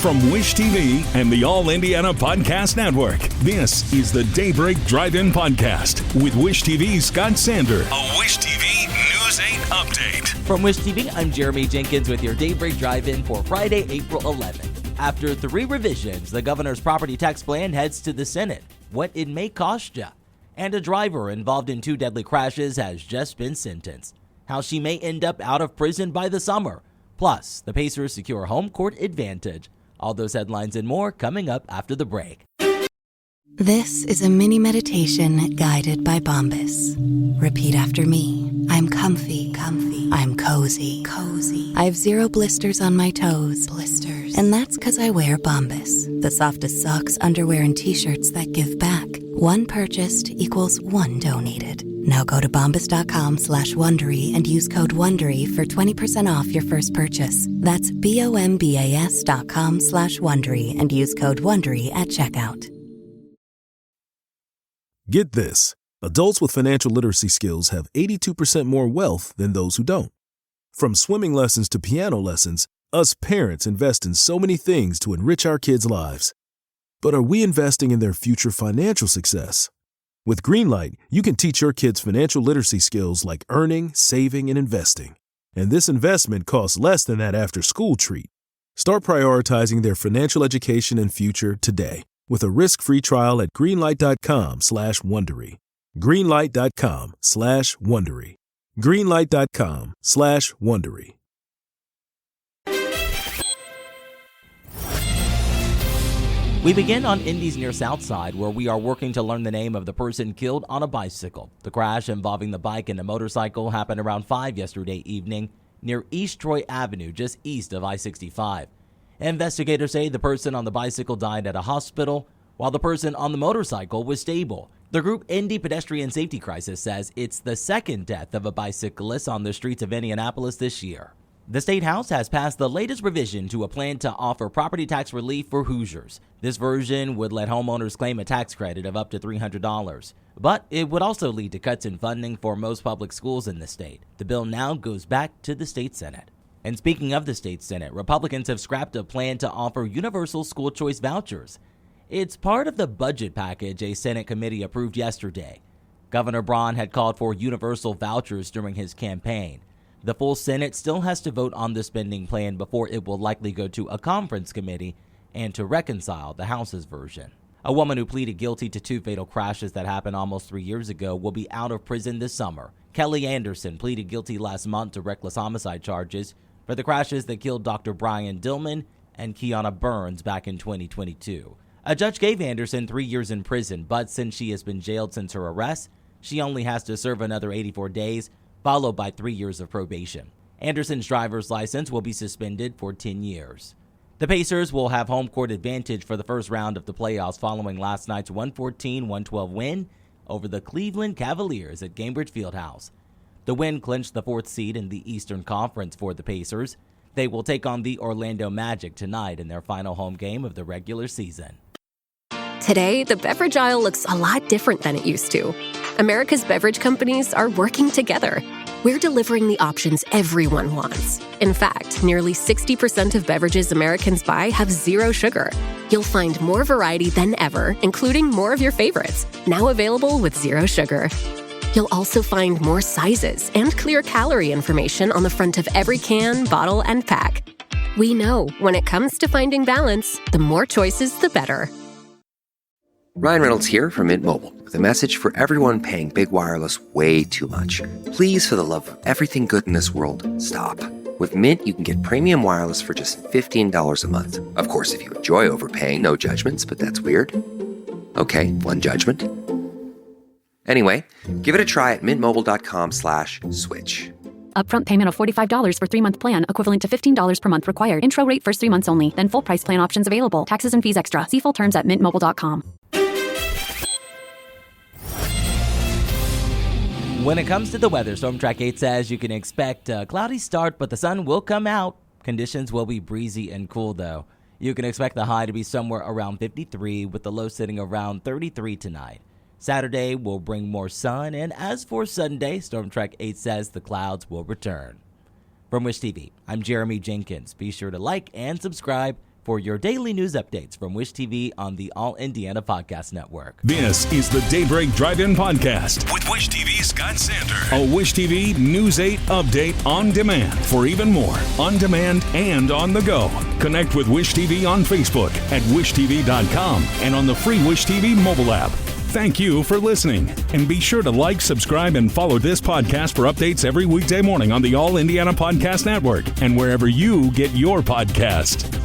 From Wish TV and the All Indiana Podcast Network, this is the Daybreak Drive-In Podcast with Wish TV's Scott Sander. A Wish TV News 8 update. From Wish TV, I'm Jeremy Jenkins with your Daybreak Drive-In for Friday, April 11th. After 3 revisions, the governor's property tax plan heads to the Senate. What it may cost you. And a driver involved in 2 deadly crashes has just been sentenced. How she may end up out of prison by the summer. Plus, the Pacers secure home court advantage. All those headlines and more coming up after the break. This is a mini meditation guided by Bombas. Repeat after me. I'm comfy. I'm cozy. I have 0 blisters on my toes. And that's because I wear Bombas, the softest socks, underwear, and t-shirts that give back. 1 purchased equals 1 donated. Now go to bombas.com/Wondery and use code WONDERY for 20% off your first purchase. That's BOMBAS.com/Wondery and use code WONDERY at checkout. Get this. Adults with financial literacy skills have 82% more wealth than those who don't. From swimming lessons to piano lessons, us parents invest in so many things to enrich our kids' lives. But are we investing in their future financial success? With Greenlight, you can teach your kids financial literacy skills like earning, saving, and investing. And this investment costs less than that after-school treat. Start prioritizing their financial education and future today with a risk-free trial at greenlight.com/Wondery. greenlight.com/Wondery. greenlight.com/Wondery. We begin on Indy's near South Side, where we are working to learn the name of the person killed on a bicycle. The crash involving the bike and a motorcycle happened around 5 yesterday evening near East Troy Avenue, just east of I-65. Investigators say the person on the bicycle died at a hospital, while the person on the motorcycle was stable. The group Indy Pedestrian Safety Crisis says it's the second death of a bicyclist on the streets of Indianapolis this year. The State House has passed the latest revision to a plan to offer property tax relief for Hoosiers. This version would let homeowners claim a tax credit of up to $300. But it would also lead to cuts in funding for most public schools in the state. The bill now goes back to the state Senate. And speaking of the state Senate, Republicans have scrapped a plan to offer universal school choice vouchers. It's part of the budget package a Senate committee approved yesterday. Governor Braun had called for universal vouchers during his campaign. The full Senate still has to vote on the spending plan before it will likely go to a conference committee and to reconcile the House's version. A woman who pleaded guilty to 2 fatal crashes that happened almost 3 years ago will be out of prison this summer. Kelly Anderson pleaded guilty last month to reckless homicide charges for the crashes that killed Dr. Brian Dillman and Kiana Burns back in 2022. A judge gave Anderson 3 years in prison, but since she has been jailed since her arrest, she only has to serve another 84 days, followed by 3 years of probation. Anderson's driver's license will be suspended for 10 years. The Pacers will have home court advantage for the first round of the playoffs following last night's 114-112 win over the Cleveland Cavaliers at Gainbridge Fieldhouse. The win clinched the 4th seed in the Eastern Conference for the Pacers. They will take on the Orlando Magic tonight in their final home game of the regular season. Today, the beverage aisle looks a lot different than it used to. America's beverage companies are working together. We're delivering the options everyone wants. In fact, nearly 60% of beverages Americans buy have 0 sugar. You'll find more variety than ever, including more of your favorites, now available with 0 sugar. You'll also find more sizes and clear calorie information on the front of every can, bottle, and pack. We know when it comes to finding balance, the more choices, the better. Ryan Reynolds here from Mint Mobile with a message for everyone paying big wireless way too much. Please, for the love of everything good in this world, stop. With Mint, you can get premium wireless for just $15 a month. Of course, if you enjoy overpaying, no judgments, but that's weird. Okay, one judgment. Anyway, give it a try at mintmobile.com/switch. Upfront payment of $45 for 3-month plan, equivalent to $15 per month required. Intro rate first 3 months only, then full price plan options available. Taxes and fees extra. See full terms at mintmobile.com. When it comes to the weather, Storm Track 8 says you can expect a cloudy start, but the sun will come out. Conditions will be breezy and cool, though. You can expect the high to be somewhere around 53, with the low sitting around 33 tonight. Saturday will bring more sun, and as for Sunday, Storm Track 8 says the clouds will return. From Wish TV, I'm Jeremy Jenkins. Be sure to like and subscribe for your daily news updates from Wish TV on the All Indiana Podcast Network. This is the Daybreak Drive-In Podcast with Wish TV's Scott Sander. A Wish TV News 8 update on demand for even more on demand and on the go. Connect with Wish TV on Facebook at wishtv.com and on the free Wish TV mobile app. Thank you for listening, and be sure to like, subscribe, and follow this podcast for updates every weekday morning on the All Indiana Podcast Network and wherever you get your podcast.